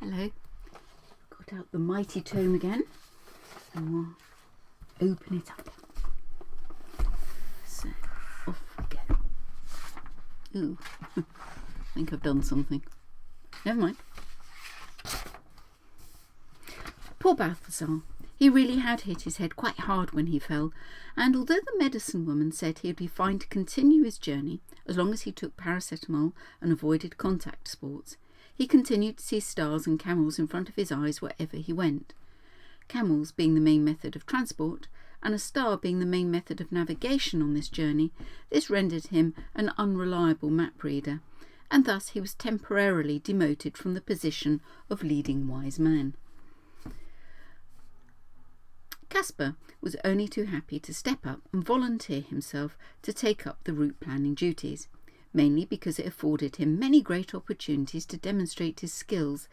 Hello. Got out the mighty tome again and we'll open it up. So off we go. Ooh, I think I've done something. Never mind. Poor Balthazar. He really had hit his head quite hard when he fell, and although the medicine woman said he would be fine to continue his journey as long as he took paracetamol and avoided contact sports, he continued to see stars and camels in front of his eyes wherever he went. Camels being the main method of transport, and a star being the main method of navigation on this journey, this rendered him an unreliable map reader, and thus he was temporarily demoted from the position of leading wise man. Caspar was only too happy to step up and volunteer himself to take up the route planning duties, mainly because it afforded him many great opportunities to demonstrate his skills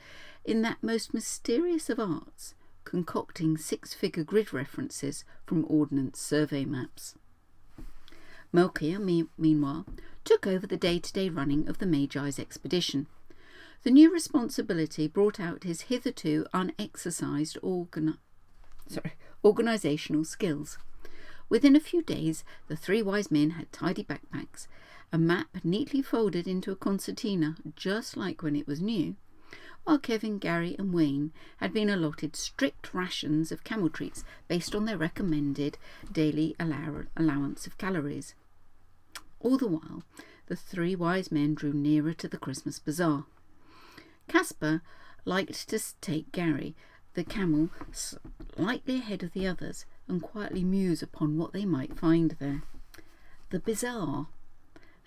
in that most mysterious of arts, concocting six-figure grid references from Ordnance Survey maps. Melchior, meanwhile, took over the day-to-day running of the Magi's expedition. The new responsibility brought out his hitherto unexercised organisational skills. Within a few days, the three wise men had tidy backpacks, a map neatly folded into a concertina, just like when it was new, while Kevin, Gary and Wayne had been allotted strict rations of camel treats based on their recommended daily allowance of calories. All the while, the three wise men drew nearer to the Christmas Bazaar. Caspar liked to take Gary, the camel, slightly ahead of the others and quietly muse upon what they might find there. The Bazaar.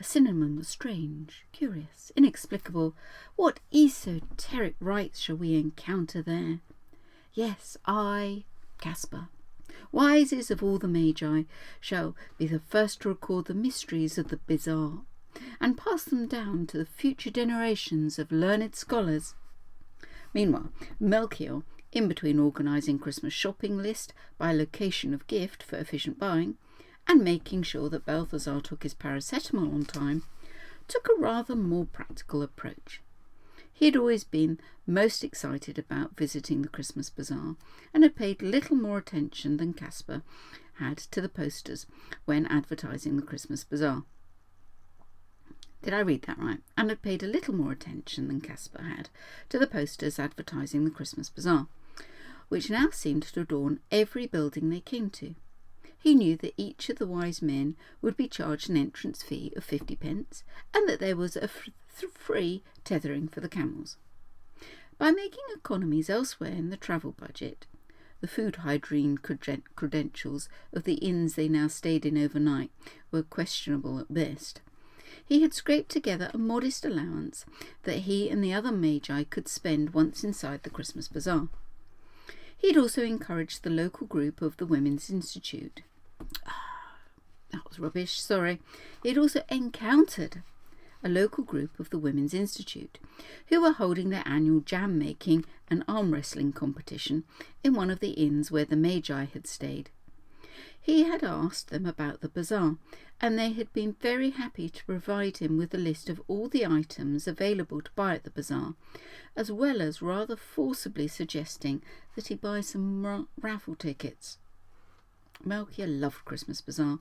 A synonym was strange, curious, inexplicable. What esoteric rites shall we encounter there? Yes, I, Caspar, wisest of all the Magi, shall be the first to record the mysteries of the Bazaar and pass them down to the future generations of learned scholars. Meanwhile, Melchior, in between organising Christmas shopping list by location of gift for efficient buying, and making sure that Balthazar took his paracetamol on time, took a rather more practical approach. He had always been most excited about visiting the Christmas Bazaar, and had paid little more attention than Caspar had to the posters when advertising the Christmas Bazaar. Did I read that right? And had paid a little more attention than Caspar had to the posters advertising the Christmas Bazaar, which now seemed to adorn every building they came to. He knew that each of the wise men would be charged an entrance fee of 50 pence, and that there was a free tethering for the camels. By making economies elsewhere in the travel budget, the food hygiene credentials of the inns they now stayed in overnight were questionable at best, he had scraped together a modest allowance that he and the other Magi could spend once inside the Christmas Bazaar. He had also encouraged the local group of the Women's Institute. That was rubbish, sorry. He had also encountered a local group of the Women's Institute, who were holding their annual jam-making and arm-wrestling competition in one of the inns where the Magi had stayed. He had asked them about the bazaar, and they had been very happy to provide him with a list of all the items available to buy at the bazaar, as well as rather forcibly suggesting that he buy some raffle tickets. Melchior loved Christmas Bazaar,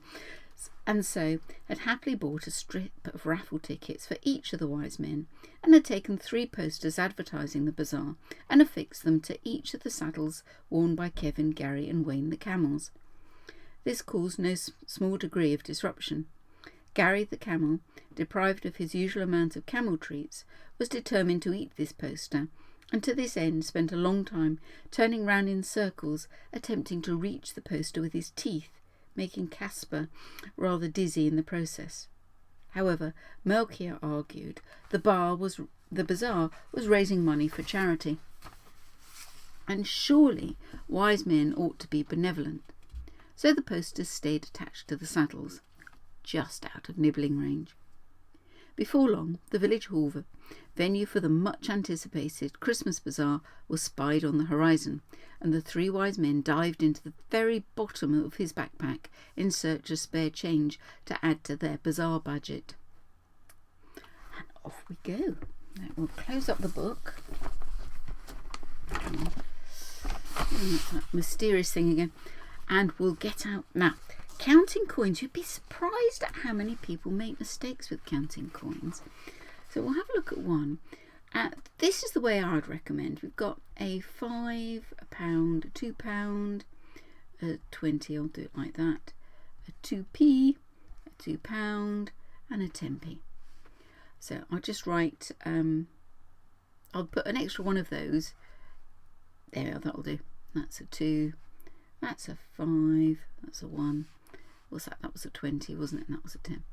and so had happily bought a strip of raffle tickets for each of the wise men, and had taken 3 posters advertising the bazaar, and affixed them to each of the saddles worn by Kevin, Gary and Wayne the camels. This caused no small degree of disruption. Gary the camel, deprived of his usual amount of camel treats, was determined to eat this poster, and to this end spent a long time turning round in circles, attempting to reach the poster with his teeth, making Caspar rather dizzy in the process. However, Melchior argued the bazaar was raising money for charity, and surely wise men ought to be benevolent. So the posters stayed attached to the saddles, just out of nibbling range. Before long, the village hall venue for the much-anticipated Christmas Bazaar was spied on the horizon, and the 3 wise men dived into the very bottom of his backpack in search of spare change to add to their bazaar budget. And off we go. Now we'll close up the book That's that mysterious thing again. And we'll get out now. Counting coins. You'd be surprised at how many people make mistakes with counting coins. So we'll have a look at one. This is the way I would recommend. We've got a £5, a £1, a £2, a 20. I'll do it like that. A 2p, a £2, and a 10p. So I'll just write. I'll put an extra one of those. There, that'll do. That's a 2. That's a 5. That's a 1. What's that? That was a 20, wasn't it? And that was a 10.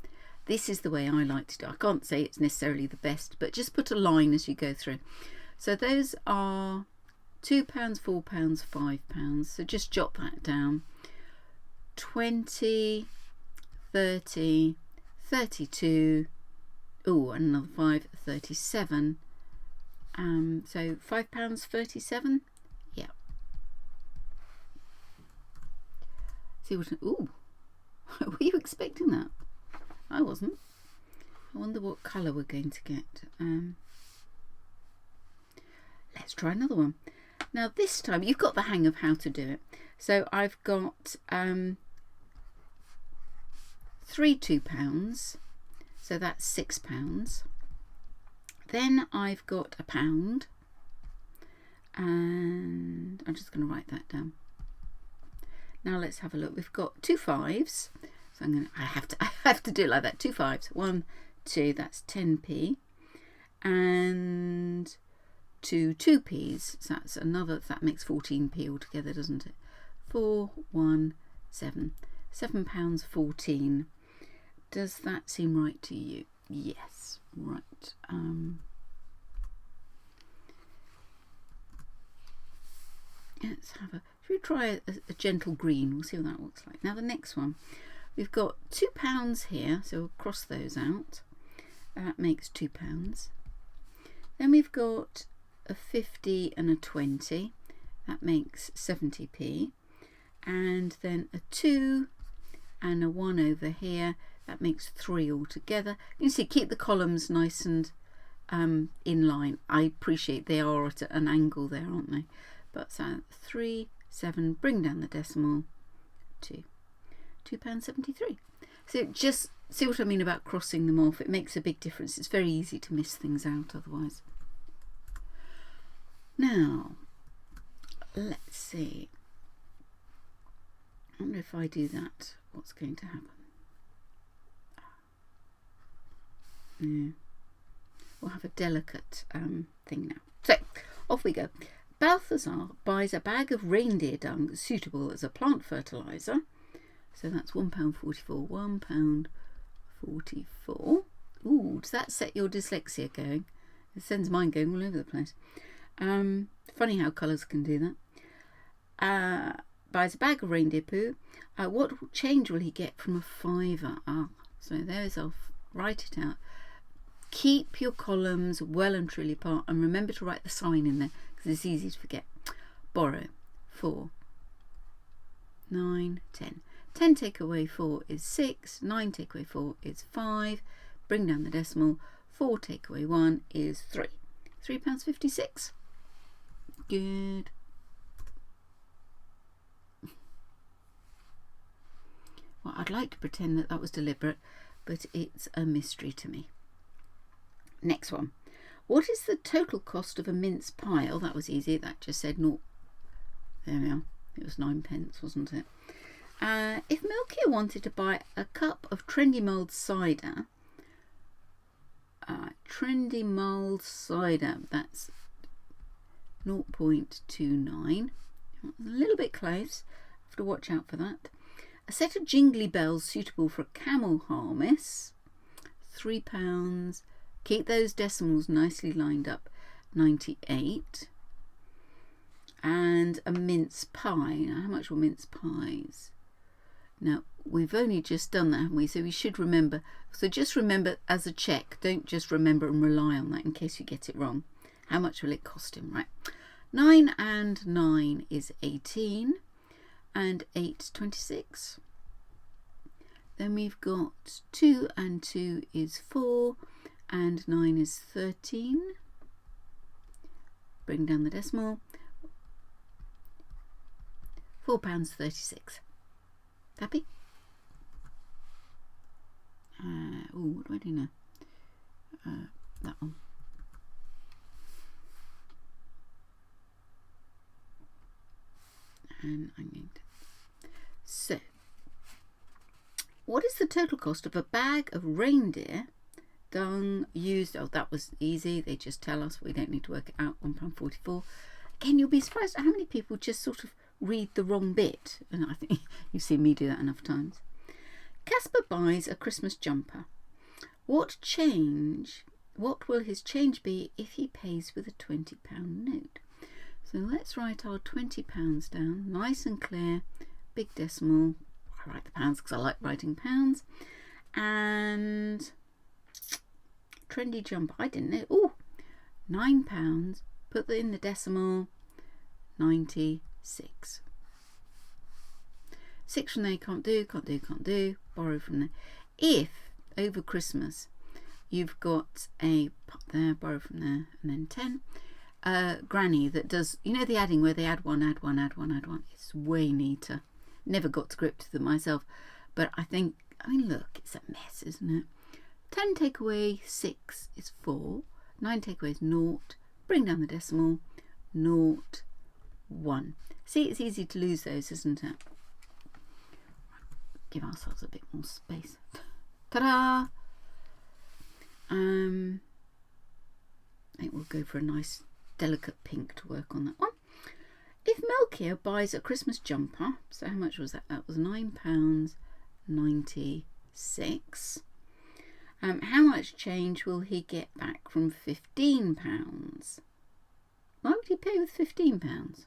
This is the way I like to do. I can't say it's necessarily the best, but just put a line as you go through. So those are £2, £4, £5. So just jot that down. 20, 30, 32. Oh, and another 5, 37. So £5, 37. Yeah. See what? Ooh, were you expecting that? I wasn't. I wonder what colour we're going to get. Let's try another one. Now this time you've got the hang of how to do it. So I've got 3 £2s, so that's £6. Then I've got a £1, and I'm just going to write that down. Now let's have a look. We've got 2 5s. So I have to do it like that. 2 5s. 1, 2. That's 10p, and 2 2p's. So that's another. That makes 14p altogether, doesn't it? 4, 1, 7. £7, 14. Does that seem right to you? Yes. Right. Let's have a. Should we try a gentle green? We'll see what that looks like. Now the next one. We've got £2 here, so we'll cross those out. That makes £2. Then we've got a 50 and a 20. That makes 70p. And then a 2 and a 1 over here. That makes 3 altogether. You can see, keep the columns nice and in line. I appreciate they are at an angle there, aren't they? But so 3, 7, bring down the decimal, 2. £2.73. So just see what I mean about crossing them off. It makes a big difference. It's very easy to miss things out otherwise. Now let's see. I wonder if I do that, what's going to happen. Yeah. We'll have a delicate thing now. So off we go. Balthazar buys a bag of reindeer dung suitable as a plant fertilizer. So that's £1.44. £1.44. Ooh, does that set your dyslexia going? It sends mine going all over the place. Funny how colours can do that. Buys a bag of reindeer poo. What change will he get from a £5? So there's, I'll write it out. Keep your columns well and truly apart, and remember to write the sign in there because it's easy to forget. Borrow 4, 9, 10. 10 take away 4 is 6. 9 take away 4 is 5. Bring down the decimal. 4 take away 1 is 3. £3.56. Good. Well, I'd like to pretend that that was deliberate, but it's a mystery to me. Next one. What is the total cost of a mince pie? Oh, that was easy. That just said naught. There we are. It was 9p, wasn't it? If Melchior wanted to buy a cup of trendy mulled cider, that's 0.29. A little bit close. Have to watch out for that. A set of jingly bells suitable for a camel harness, £3. Keep those decimals nicely lined up, 98. And a mince pie. Now, how much were mince pies? Now, we've only just done that, haven't we? So we should remember. So just remember as a check. Don't just remember and rely on that in case you get it wrong. How much will it cost him? Right. 9 and 9 is 18. And 8, 26. Then we've got 2 and 2 is 4. And 9 is 13. Bring down the decimal. £4.36. Happy? What do I do now? That one. And I'm going to... So, what is the total cost of a bag of reindeer dung used? Oh, that was easy. They just tell us. We don't need to work it out. £1.44. Again, you'll be surprised at how many people just sort of read the wrong bit. And I think you've seen me do that enough times. Casper buys a Christmas jumper. What will his change be if he pays with a £20 note? So let's write our £20 down, nice and clear, big decimal. I write the pounds because I like writing pounds. And trendy jumper, I didn't know. Oh, £9. Put that in the decimal, 96. 6 from there, can't do. Borrow from there. If over Christmas you've got a pop there, borrow from there, and then 10. Granny that does, you know, the adding where they add one. It's way neater. Never got to grips with it myself, but I mean, look, it's a mess, isn't it? 10 take away 6 is 4. 9 take away is 0. Bring down the decimal, 0, 1. See, it's easy to lose those, isn't it? Give ourselves a bit more space. Ta-da! I think we'll go for a nice delicate pink to work on that one. If Melchior buys a Christmas jumper, so how much was that? That was £9.96. How much change will he get back from £15? Why would he pay with £15?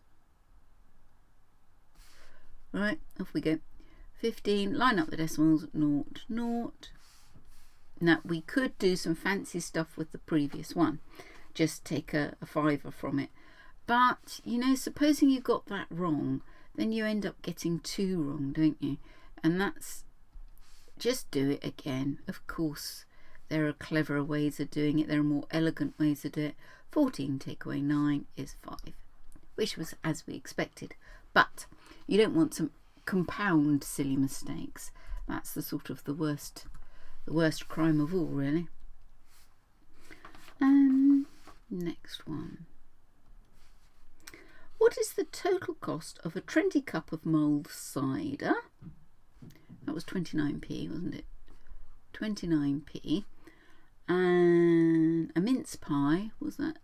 Right, off we go. 15, line up the decimals, 0, 0. Now, we could do some fancy stuff with the previous one. Just take a fiver from it. But, you know, supposing you got that wrong, then you end up getting 2 wrong, don't you? And that's... just do it again. Of course, there are cleverer ways of doing it. There are more elegant ways of doing it. 14 take away 9 is 5, which was as we expected. But you don't want to compound silly mistakes. That's the sort of the worst crime of all, really. Next one. What is the total cost of a trendy cup of mulled cider? That was 29p, wasn't it? 29p. And a mince pie, was that?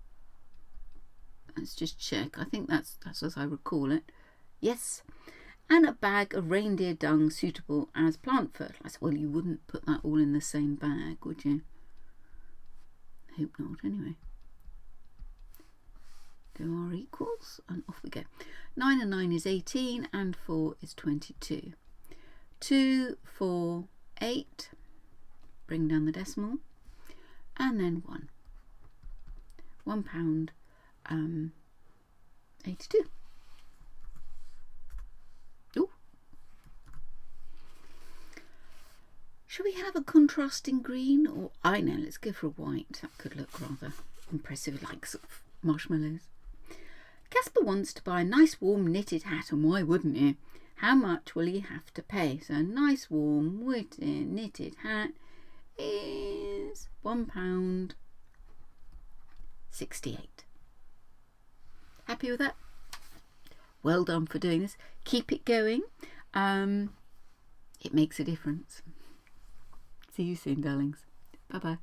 Let's just check. I think that's as I recall it. Yes. And a bag of reindeer dung suitable as plant fertilizer. Well, you wouldn't put that all in the same bag, would you? Hope not, anyway. Do our equals, and off we go. 9 and 9 is 18, and 4 is 22. 2, 4, 8. Bring down the decimal, and then 1. £1, 82. Ooh. Shall we have a contrasting green? Or I know, let's go for a white. That could look rather impressive, like sort of marshmallows. Casper wants to buy a nice warm knitted hat, and why wouldn't he? How much will he have to pay? So a nice warm knitted hat is £1.68. Happy with that? Well done for doing this. Keep it going. It makes a difference. See you soon, darlings. Bye bye.